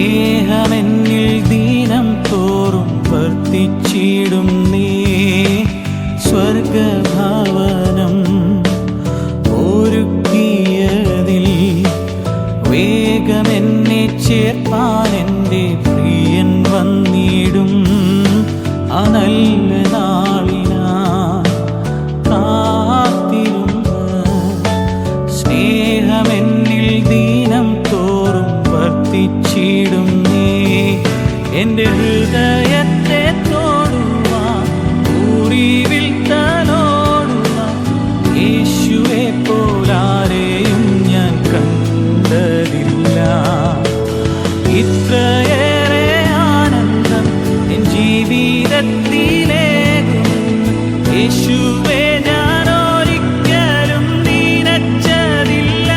സ്നേഹമെന്നിൽ ദീനം തോറും വർത്തിച്ചിടും നീ. സ്വർഗഭവനം ഒരുക്കിയതിൽ വേഗമെന്നെ ചേർപ്പാൻ എൻ്റെ പ്രിയൻ വന്നിടും. ആ നല്ല നാളിനായി കാത്തിരുന്ന് സ്നേഹമെന്നിൽ ദീനം തോറും വർത്തിച്ചിടും നീ. എൻ്റെ ഹൃദയത്തെ തൊടുവാൻ മുറിവിൽ തലോടുവാൻ യേശുവെ പോലാരെയും ഞാൻ കണ്ടതില്ല. ഇത്രയേറെ ആനന്ദം എൻ ജീവിതത്തിലേകും യേശുവെ ഞാൻ ഒരിക്കലും നിനച്ചതില്ല.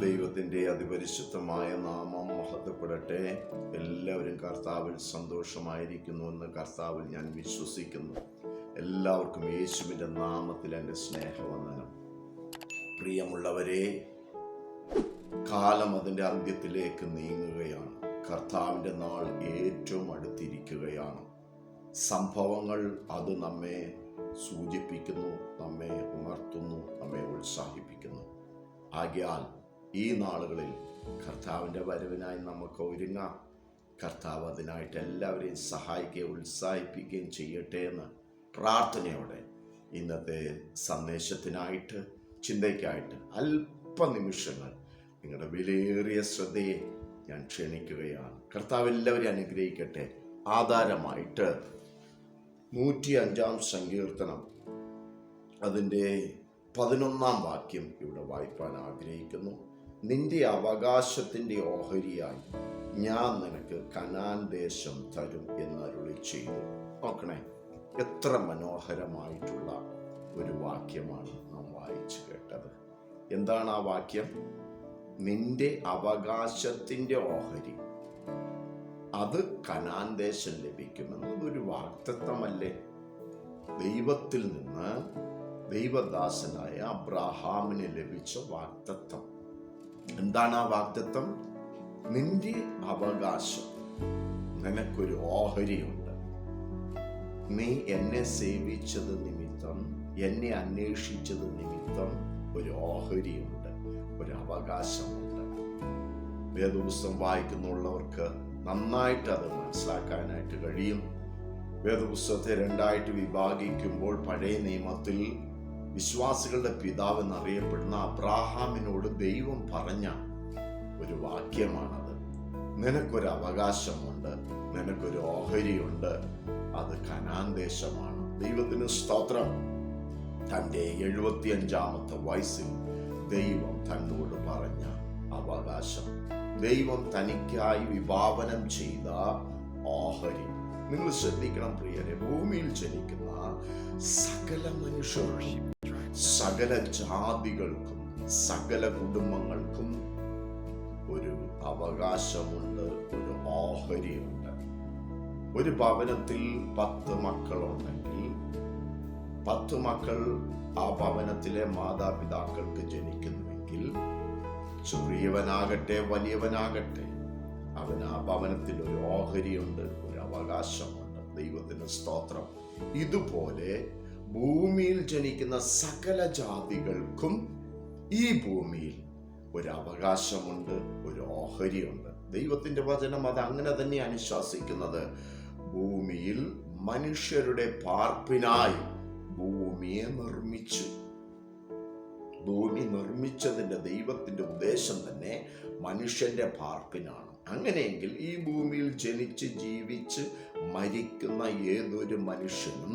ദൈവത്തിൻ്റെ അതിപരിശുദ്ധമായ നാമം മഹത്വപ്പെടട്ടെ. എല്ലാവരും കർത്താവിൽ സന്തോഷമായിരിക്കുന്നുവെന്ന് കർത്താവിൽ ഞാൻ വിശ്വസിക്കുന്നു. എല്ലാവർക്കും യേശുവിൻ്റെ നാമത്തിൽ എൻ്റെ സ്നേഹവന്ദനം. പ്രിയമുള്ളവരെ, കാലം അതിൻ്റെ അന്ത്യത്തിലേക്ക് നീങ്ങുകയാണ്. കർത്താവിൻ്റെ നാൾ ഏറ്റവും അടുത്തിരിക്കുകയാണ്. സംഭവങ്ങൾ അത് നമ്മെ സൂചിപ്പിക്കുന്നു, നമ്മെ ഉണർത്തുന്നു, നമ്മെ ഉത്സാഹിപ്പിക്കുന്നു. ആകയാൽ ഈ നാളുകളിൽ കർത്താവിൻ്റെ വരവിനായി നമുക്ക് ഒരുങ്ങാം. കർത്താവ് അതിനായിട്ട് എല്ലാവരെയും സഹായിക്കുകയും ഉത്സാഹിപ്പിക്കുകയും ചെയ്യട്ടെ എന്ന് പ്രാർത്ഥനയോടെ ഇന്നത്തെ സന്ദേശത്തിനായിട്ട്, ചിന്തയ്ക്കായിട്ട് അല്പനിമിഷങ്ങൾ നിങ്ങളുടെ വിലയേറിയ ശ്രദ്ധയെ ഞാൻ ക്ഷണിക്കുകയാണ്. കർത്താവ് എല്ലാവരെയും അനുഗ്രഹിക്കട്ടെ. ആധാരമായിട്ട് 105 സങ്കീർത്തനം അതിൻ്റെ 11 വാക്യം ഇവിടെ വായിപ്പാൻ ആഗ്രഹിക്കുന്നു. നിന്റെ അവകാശത്തിൻ്റെ ഓഹരിയായി ഞാൻ നിനക്ക് കനാൻ ദേശം തരും എന്നരുളി ചെയ്തു. നോക്കണേ, എത്ര മനോഹരമായിട്ടുള്ള ഒരു വാക്യമാണ് നാം വായിച്ചു കേട്ടത്. എന്താണ് ആ വാക്യം? നിന്റെ അവകാശത്തിൻ്റെ ഓഹരി അത് കനാൻ ദേശം ലഭിക്കുമെന്നതൊരു വാഗ്ദത്തമല്ലേ? ദൈവത്തിൽ നിന്ന് ദൈവദാസനായ അബ്രഹാമിന് ലഭിച്ച വാഗ്ദത്തം. എന്താണ് ആ വാഗ്ദത്തം? നിന്റെ അവകാശം, നിനക്കൊരു ഓഹരിയുണ്ട്. നീ എന്നെ സേവിച്ചത് നിമിത്തം, എന്നെ അന്വേഷിച്ചത് നിമിത്തം ഒരു ഓഹരിയുണ്ട്, ഒരു അവകാശമുണ്ട്. വേദപുസ്തകം വായിക്കുന്നുള്ളവർക്ക് നന്നായിട്ട് അത് മനസ്സിലാക്കാനായിട്ട് കഴിയും. വേദപുസ്തകത്തെ 2 വിഭാഗിക്കുമ്പോൾ പഴയ നിയമത്തിൽ വിശ്വാസികളുടെ പിതാവ് എന്നറിയപ്പെടുന്ന അബ്രാഹാമിനോട് ദൈവം പറഞ്ഞ ഒരു വാക്യമാണത്. നിനക്കൊരു അവകാശമുണ്ട്, നിനക്കൊരു ഓഹരിയുണ്ട്, അത് കനാൻ ദേശമാണ്. ദൈവത്തിന് സ്തോത്രം. തൻ്റെ 75 വയസ്സിൽ ദൈവം തന്നോട് പറഞ്ഞ അവകാശം, ദൈവം തനിക്കായി വിഭാവനം ചെയ്ത ഓഹരി. നിങ്ങൾ ശ്രദ്ധിക്കണം പ്രിയരെ, ഭൂമിയിൽ ജനിക്കുന്ന സകല മനുഷ്യർക്കും, സകല ജാതികൾക്കും, സകല കുടുംബങ്ങൾക്കും ഒരു അവകാശമുണ്ട്, ഒരു ഓഹരിയുണ്ട്. ഒരു ഭവനത്തിൽ 10 മക്കളുണ്ടെങ്കിൽ 10 മക്കൾ ആ ഭവനത്തിലെ മാതാപിതാക്കൾക്ക് ജനിക്കുന്നുവെങ്കിൽ, ചെറിയവനാകട്ടെ വലിയവനാകട്ടെ, അവന് ആ ഭവനത്തിൽ ഒരു ഓഹരിയുണ്ട്, ഒരു അവകാശമുണ്ട്. ദൈവത്തിന് സ്തോത്രം. ഇതുപോലെ ഭൂമിയിൽ ജനിക്കുന്ന സകല ജാതികൾക്കും ഈ ഭൂമിയിൽ ഒരു അവകാശമുണ്ട്, ഒരു ഓഹരിയുണ്ട്. ദൈവത്തിന്റെ വചനം അത് അങ്ങനെ തന്നെ അനുശാസിക്കുന്നത്. ഭൂമിയിൽ മനുഷ്യരുടെ പാർപ്പിനായി ഭൂമിയെ നിർമ്മിച്ചു. ഭൂമി നിർമ്മിച്ചതിൻ്റെ ദൈവത്തിന്റെ ഉദ്ദേശം തന്നെ മനുഷ്യന്റെ പാർപ്പിനാണ്. അങ്ങനെയെങ്കിൽ ഈ ഭൂമിയിൽ ജനിച്ച് ജീവിച്ച് മരിക്കുന്ന ഏതൊരു മനുഷ്യനും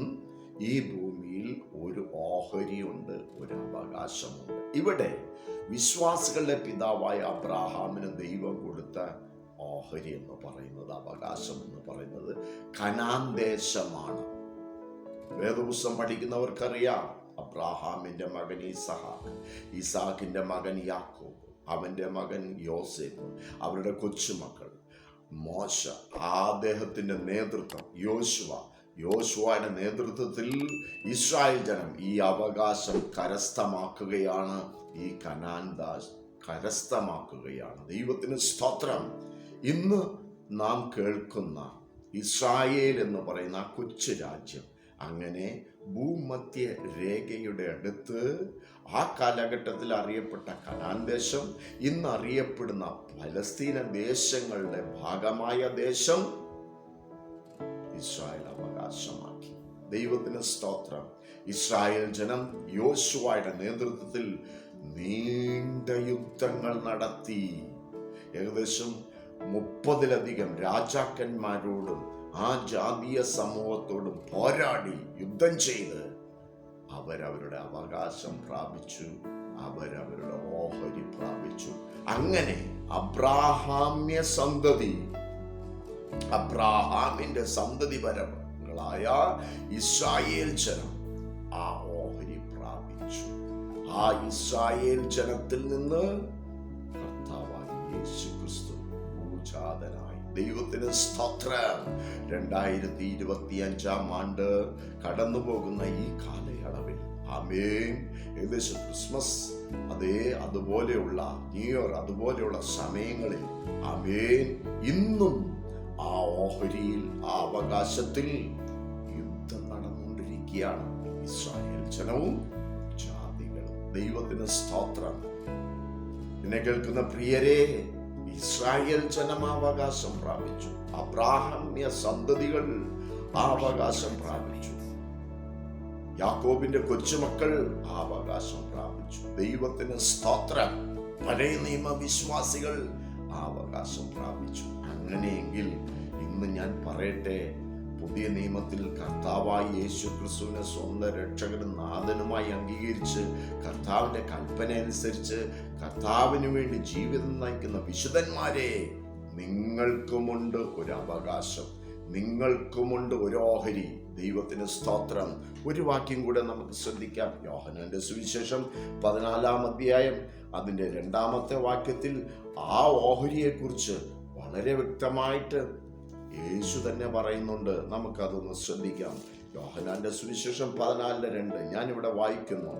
ഈ ഭൂമിയിൽ ഒരു ഓഹരിയുണ്ട്, ഒരു അവകാശമുണ്ട്. ഇവിടെ വിശ്വാസികളുടെ പിതാവായ അബ്രഹാമിന് ദൈവം കൊടുത്ത ഓഹരി എന്ന് പറയുന്നത്, അവകാശം എന്ന് പറയുന്നത് കനാൻ ദേശമാണ്. വേദപുസ്തകം പഠിക്കുന്നവർക്കറിയാം, അബ്രഹാമിന്റെ മകൻ ഇസഹാക്ക്, ഇസാക്കിന്റെ മകൻ യാക്കോബ്, അവന്റെ മകൻ യോസേഫ്, അവരുടെ കൊച്ചുമക്കൾ മോശ, അദ്ദേഹത്തിന്റെ നേതൃത്വം യോശുവയുടെ നേതൃത്വത്തിൽ ഇസ്രായേൽ ജനം ഈ അവകാശം കരസ്ഥമാക്കുകയാണ്. ഈ കരസ്ഥമാക്കുകയാണ്. ദൈവത്തിന് സ്തോത്രം. ഇന്ന് നാം കേൾക്കുന്ന ഇസ്രായേൽ എന്ന് പറയുന്ന ആ കൊച്ചു രാജ്യം അങ്ങനെ ഭൂമധ്യ രേഖയുടെ അടുത്ത് ആ കാലഘട്ടത്തിൽ അറിയപ്പെട്ട കനാൻ ദേശം, ഇന്ന് അറിയപ്പെടുന്ന പലസ്തീന ദേശങ്ങളുടെ ഭാഗമായ ദേശം ഇസ്രായേൽ അവകാശമാക്കി. ദൈവത്തിന് സ്തോത്രം. ഇസ്രായേൽ ജനം യോശുവയുടെ നേതൃത്വത്തിൽ നീണ്ട യുദ്ധങ്ങൾ നടത്തി. ഏകദേശം 30-ലധികം രാജാക്കന്മാരോടും ആ ജാതീയ സമൂഹത്തോടും പോരാടി യുദ്ധം ചെയ്ത് അവരവരുടെ അവകാശം പ്രാപിച്ചു, അവരവരുടെ ഓഹരി പ്രാപിച്ചു. അങ്ങനെ അബ്രാഹാമിന്റെ സന്തതിപരങ്ങളായ ഇസ്രായേൽ ജനം ആ ഓഹരി പ്രാപിച്ചു. ആ ഇസ്രായേൽ ജനത്തിൽ നിന്ന് കർത്താവായ യേശുക്രിസ്തു ഭൂജാതനായി. ദൈവത്തിന് സ്തോത്രം. 2025 ആണ്ട് കടന്നു പോകുന്ന ഈ കാലയളവിൽ ആമേൻ, ഏകദേശം ക്രിസ്മസ് അതുപോലെയുള്ള ന്യൂ ഇയർ അതുപോലെയുള്ള സമയങ്ങളിൽ ആമേൻ, ഇന്നും ആ ഓഹരിയിൽ ആ അവകാശത്തിൽ യുദ്ധം നടന്നുകൊണ്ടിരിക്കുകയാണ് ഇസ്രായേൽ ജനവും ജാതികളും. ദൈവത്തിന് സ്തോത്രം. എന്നെ കേൾക്കുന്ന പ്രിയരെ, ഇസ്രായേൽ ജനം അവകാശം പ്രാപിച്ചു. അബ്രാഹാമ്യ സന്തതികൾ ആ അവകാശം പ്രാപിച്ചു. യാക്കോബിന്റെ കൊച്ചുമക്കൾ ആ അവകാശം പ്രാപിച്ചു. ദൈവത്തിന് സ്തോത്രം. പഴയ നിയമ വിശ്വാസികൾ ആ അവകാശം പ്രാപിച്ചു. അങ്ങനെയെങ്കിൽ ഇന്ന് ഞാൻ പറയട്ടെ, പുതിയ നിയമത്തിൽ കർത്താവായ യേശു ക്രിസ്തുവിനെ സ്വന്തം രക്ഷകനും നാഥനുമായി അംഗീകരിച്ച് കർത്താവിന്റെ കൽപ്പന അനുസരിച്ച് കർത്താവിന് വേണ്ടി ജീവിതം നയിക്കുന്ന വിശുദ്ധന്മാരെ, നിങ്ങൾക്കുമുണ്ട് ഒരു അവകാശം, നിങ്ങൾക്കുമുണ്ട് ഒരു ഓഹരി. ദൈവത്തിന് സ്തോത്രം. ഒരു വാക്യം കൂടെ നമുക്ക് ശ്രദ്ധിക്കാം. യോഹന്നാന്റെ സുവിശേഷം 14-ാം അധ്യായം അതിന്റെ 2-ാമത്തെ വാക്യത്തിൽ ആ ഓഹരിയെ കുറിച്ച് വളരെ വ്യക്തമായിട്ട് യേശു തന്നെ പറയുന്നുണ്ട്. നമുക്കതൊന്ന് ശ്രദ്ധിക്കാം. യോഹന്നാന്റെ സുവിശേഷം 14:2 ഞാനിവിടെ വായിക്കുന്നു.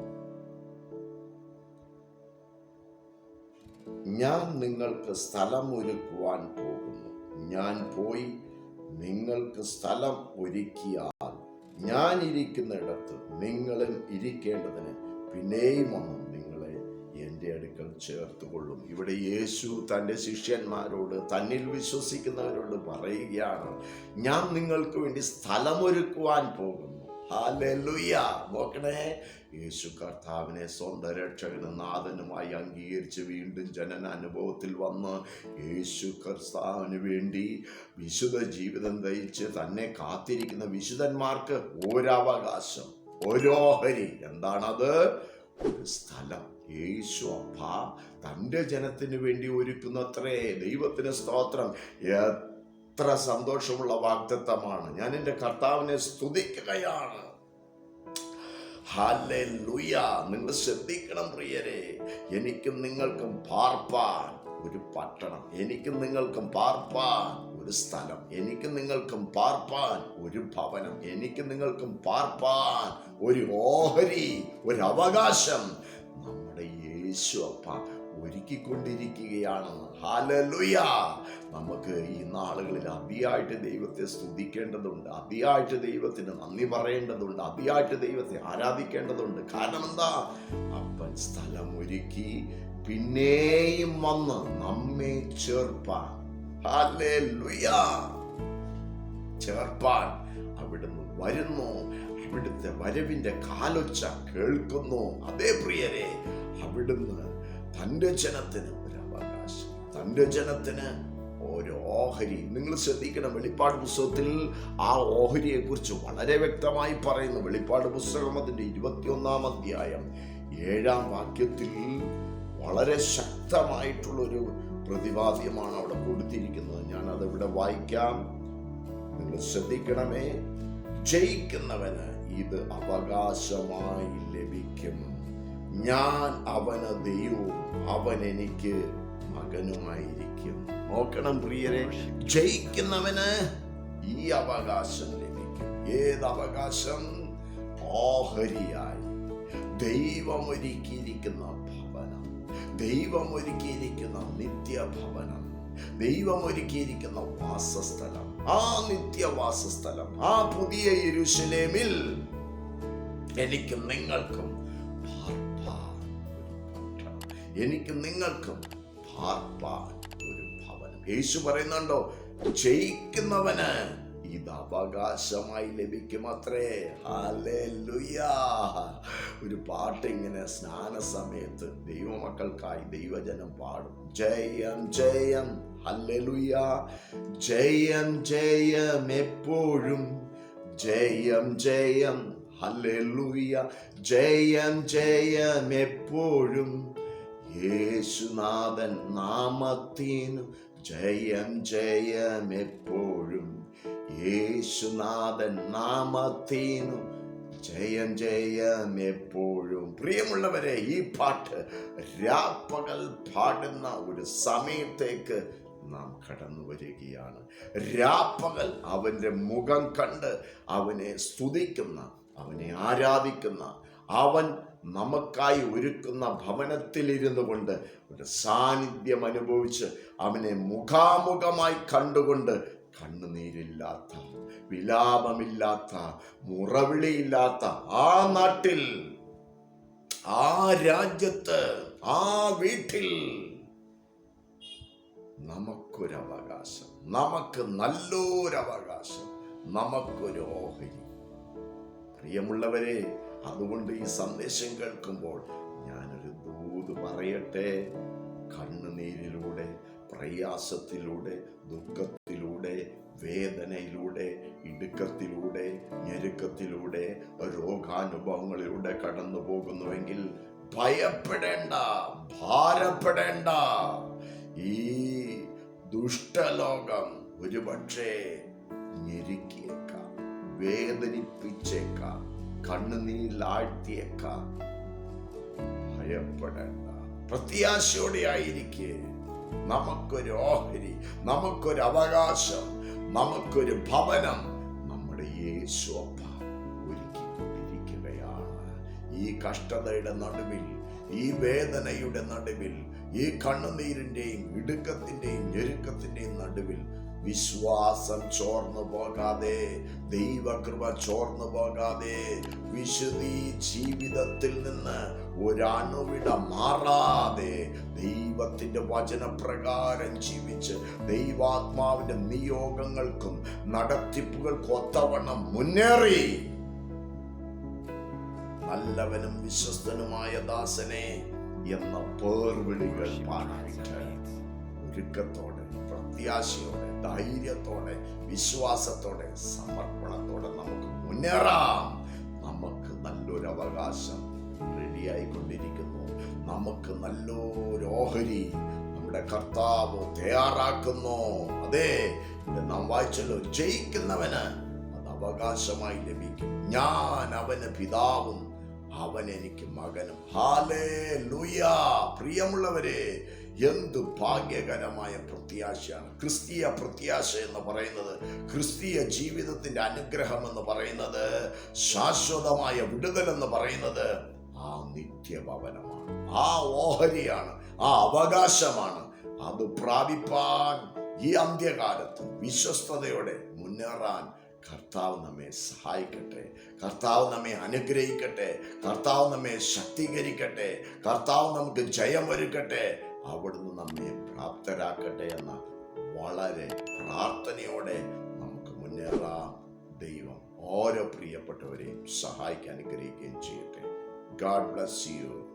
ഞാൻ നിങ്ങൾക്ക് സ്ഥലം ഒരുക്കുവാൻ പോകുന്നു. ഞാൻ പോയി നിങ്ങൾക്ക് സ്ഥലം ഒരുക്കിയാൽ ഞാൻ ഇരിക്കുന്നിടത്ത് നിങ്ങളും ഇരിക്കേണ്ടതിന് പിന്നെയും വന്നു നിങ്ങളെ എൻ്റെ അടുക്കൽ ചേർത്തുകൊള്ളും. ഇവിടെ യേശു തൻ്റെ ശിഷ്യന്മാരോട്, തന്നിൽ വിശ്വസിക്കുന്നവരോട് പറയുകയാണ്, ഞാൻ നിങ്ങൾക്ക് വേണ്ടി സ്ഥലമൊരുക്കുവാൻ പോകുന്നു. ഹല്ലേലൂയ. നോക്കണേ, യേശു കർത്താവിനെ സ്വന്തം രക്ഷകനും നാഥനുമായി അംഗീകരിച്ച് വീണ്ടും ജനന അനുഭവത്തിൽ വന്ന് യേശു കർത്താവിന് വേണ്ടി വിശുദ്ധ ജീവിതം നയിച്ച് തന്നെ കാത്തിരിക്കുന്ന വിശുദ്ധന്മാർക്ക് ഒരവകാശം, ഓരോഹരി. എന്താണത്? ഒരു സ്ഥലം. യേശു അപ്പ തൻ്റെ ജനത്തിന് വേണ്ടി ഒരുക്കുന്നത്രേ. ദൈവത്തിന് സ്തോത്രം. എത്ര സന്തോഷമുള്ള വാഗ്ദത്തമാണ്. ഞാൻ എൻ്റെ കർത്താവിനെ സ്തുതിക്കുകയാണ്. ഹല്ലേലൂയ. നിങ്ങൾ ശ്രദ്ധിക്കണം പ്രിയരെ, എനിക്കും നിങ്ങൾക്കും പാർപ്പാൻ ഒരു പട്ടണം, എനിക്കും നിങ്ങൾക്കും പാർപ്പാൻ ഒരു സ്ഥലം, എനിക്കും നിങ്ങൾക്കും പാർപ്പാൻ ഒരു ഭവനം, എനിക്കും നിങ്ങൾക്കും പാർപ്പാൻ ഒരു ഓഹരി, ഒരു അവകാശം നമ്മുടെ യേശു അപ്പ ഒരുക്കിക്കൊണ്ടിരിക്കുകയാണ്. ഹല്ലേലൂയ. നമുക്ക് ഈ നാളുകളിൽ അതിയായിട്ട് ദൈവത്തെ സ്തുതിക്കേണ്ടതുണ്ട്, അതിയായിട്ട് ദൈവത്തിന് നന്ദി പറയേണ്ടതുണ്ട്, അതിയായിട്ട് ദൈവത്തെ ആരാധിക്കേണ്ടതുണ്ട്. കാരണം എന്താ? അപ്പൻ സ്ഥലം ഒരുക്കി പിന്നെയും വന്ന് നമ്മെ ചേർപ്പാൻ, ഹല്ലേലൂയ, ചേർപ്പാൻ അവിടുന്ന് വരുന്നു. അവിടുത്തെ വരവിന്റെ കാലൊച്ച കേൾക്കുന്നു. അതേ പ്രിയരെ, അവിടുന്ന് തൻ്റെ ജനത്തിന് ഒരു അവകാശം, തൻ്റെ ജനത്തിന് ഒരു ഓഹരി. നിങ്ങൾ ശ്രദ്ധിക്കണം, വെളിപ്പാട് പുസ്തകത്തിൽ ആ ഓഹരിയെ കുറിച്ച് വളരെ വ്യക്തമായി പറയുന്നു. വെളിപ്പാട് പുസ്തകം അതിന്റെ 21-ാം അധ്യായം 7-ാം വാക്യത്തിൽ വളരെ ശക്തമായിട്ടുള്ളൊരു പ്രതിപാദ്യമാണ് അവിടെ കൊടുത്തിരിക്കുന്നത്. ഞാൻ അതിവിടെ വായിക്കാം, നിങ്ങൾ ശ്രദ്ധിക്കണമേ. ജയിക്കുന്നവന് ഇത് അവകാശമായി ലഭിക്കും. ഞാൻ അവന് ദൈവവും അവൻ എനിക്ക് മകനുമായിരിക്കും. നോക്കണം പ്രിയരെ, ജയിക്കുന്നവന് ഈ അവകാശം ലഭിക്കും. ഏത് അവകാശം? ഓഹരിയായി ദൈവം ഒരുക്കിയിരിക്കുന്ന ഭവനം, ദൈവം ഒരുക്കിയിരിക്കുന്ന നിത്യഭവനം, ദൈവം ഒരുക്കിയിരിക്കുന്ന വാസസ്ഥലം, ആ നിത്യവാസസ്ഥലം, ആ പുതിയ യെരൂശലേമിൽ എനിക്കും നിങ്ങൾക്കും പാർപ്പാൻ ഒരു പട്ടണം, എനിക്കും നിങ്ങൾക്കും പാർപ്പാൻ ഒരു ഭവനം. യേശു പറയുന്നുണ്ടോ, ജയിക്കുന്നവന് ഇത് അവകാശമായി ലഭിക്കുമത്രേ. ഹല്ലേലൂയ. ഒരു പാട്ട് ഇങ്ങനെ സ്നാന സമയത്ത് ദൈവമക്കൾക്കായി ദൈവജനം പാടും. ജയം ജയം ഹല്ലേലൂയ, ജയം ജയം എപ്പോഴും, ജയം ജയം ഹല്ലേലൂയ, ജയം ജയം എപ്പോഴും, യേശുനാഥൻ നാമത്തിനു ജയം ജയം എപ്പോഴും, യേശുനാഥൻ നാമത്തിനു ജയം ജയം എപ്പോഴും. പ്രിയമുള്ളവരെ, ഈ പാട്ട് രാപ്പകൽ പാടുന്ന ഒരു സമയത്തേക്ക് നാം കടന്നു വരികയാണ്. രാപ്പകൽ അവൻ്റെ മുഖം കണ്ട് അവനെ സ്തുതിക്കുന്ന, അവനെ ആരാധിക്കുന്ന, അവൻ നമുക്കായി ഒരുക്കുന്ന ഭവനത്തിലിരുന്നു കൊണ്ട് ഒരു സാന്നിധ്യം അനുഭവിച്ച് അവനെ മുഖാമുഖമായി കണ്ടുകൊണ്ട് കണ്ണുനീരില്ലാത്ത, വിലാപമില്ലാത്ത, മുറവിളിയില്ലാത്ത ആ നാട്ടിൽ, ആ രാജ്യത്ത്, ആ വീട്ടിൽ നമുക്കൊരവകാശം, നമുക്ക് നല്ലൊരവകാശം, നമുക്കൊരു ഓഹരി. പ്രിയമുള്ളവരെ, അതുകൊണ്ട് ഈ സന്ദേശം കേൾക്കുമ്പോൾ ഞാനൊരു ദൂത് പറയട്ടെ. കണ്ണുനീരിലൂടെ, പ്രയാസത്തിലൂടെ, ദുഃഖത്തിലൂടെ, വേദനയിലൂടെ, ഇടുക്കത്തിലൂടെ, ഞെരുക്കത്തിലൂടെ, രോഗാനുഭവങ്ങളിലൂടെ കടന്നു പോകുന്നുവെങ്കിൽ ഭയപ്പെടേണ്ട, ഭാരപ്പെടേണ്ട. ഈ ദുഷ്ടലോകം ഒരുപക്ഷെ ഞെരുക്കിയേക്കാം, വേദനിപ്പിച്ചേക്കാം, കണ്ണുനീരിലാഴ്ത്തിയേക്കാം. ഭയപ്പെടേണ്ട, പ്രത്യാശയോടെ ആയിരിക്കെ. നമുക്കൊരു ഓഹരി, നമുക്കൊരു അവകാശം, നമുക്കൊരു ഭവനം നമ്മുടെ യേശു അപ്പ ഒരുക്കിക്കൊണ്ടിരിക്കുകയാണ്. ഈ കഷ്ടതയുടെ നടുവിൽ, ഈ വേദനയുടെ നടുവിൽ, ഈ കണ്ണുനീരിന്റെയും ഇടുക്കത്തിന്റെയും ഞെരുക്കത്തിന്റെയും നടുവിൽ വിശ്വാസം ചോർന്നു പോകാതെ, ദൈവകൃപ ചോർന്നു പോകാതെ, വിശുദ്ധി ജീവിതത്തിൽ നിന്ന് ഒരണുവിട മാറാതെ ദൈവത്തിന്റെ വചനപ്രകാരം ജീവിച്ച് ദൈവാത്മാവിന്റെ നിയോഗങ്ങൾക്കും നടത്തിപ്പുകൾക്കും ഒത്തവണ്ണം മുന്നേറി നല്ലവനും വിശ്വസ്തനുമായ ദാസനെ എന്ന പേർവിളികൾ പാടാനായിട്ട് ഒരുക്കത്തോടെ, പ്രത്യാശയോടെ, ധൈര്യത്തോടെ, വിശ്വാസത്തോടെ, സമർപ്പണത്തോടെ നമുക്ക് മുന്നേറാം. നമുക്ക് നല്ലൊരു അവകാശം റെഡിയായിക്കൊണ്ടിരിക്കുന്നു. നമുക്ക് നല്ലൊരു ഓഹരി നമ്മുടെ കർത്താവ് തയ്യാറാക്കുന്നു. അതെ, നാം വായിച്ചല്ലോ, ജയിക്കുന്നവന് അത് അവകാശമായി ലഭിക്കും. ഞാൻ അവന് പിതാവും അവൻ എനിക്ക് മകനും. ഹല്ലേലൂയ. പ്രിയമുള്ളവരെ, എന്തു ഭാഗ്യകരമായ പ്രത്യാശയാണ് ക്രിസ്തീയ പ്രത്യാശ എന്ന് പറയുന്നത്. ക്രിസ്തീയ ജീവിതത്തിന്റെ അനുഗ്രഹം എന്ന് പറയുന്നത്, ശാശ്വതമായ വിടുതൽ എന്ന് പറയുന്നത് ആ നിത്യഭവനമാണ്, ആ ഓഹരിയാണ്, ആ അവകാശമാണ്. അത് പ്രാപിപ്പാൻ ഈ അന്ത്യകാലത്ത് വിശ്വസ്തയോടെ മുന്നേറാൻ കർത്താവ് നമ്മെ സഹായിക്കട്ടെ, കർത്താവ് നമ്മെ അനുഗ്രഹിക്കട്ടെ, കർത്താവ് നമ്മെ ശക്തീകരിക്കട്ടെ, കർത്താവ് നമുക്ക് ജയം ഒരുക്കട്ടെ, അവിടുന്ന് നമ്മെ പ്രാപ്തരാക്കട്ടെ എന്ന വളരെ പ്രാർത്ഥനയോടെ നമുക്ക് മുന്നേറാം. ദൈവം ഓരോ പ്രിയപ്പെട്ടവരെയും സഹായിക്കാൻ അനുഗ്രഹിക്കുകയും ചെയ്യട്ടെ. God bless you.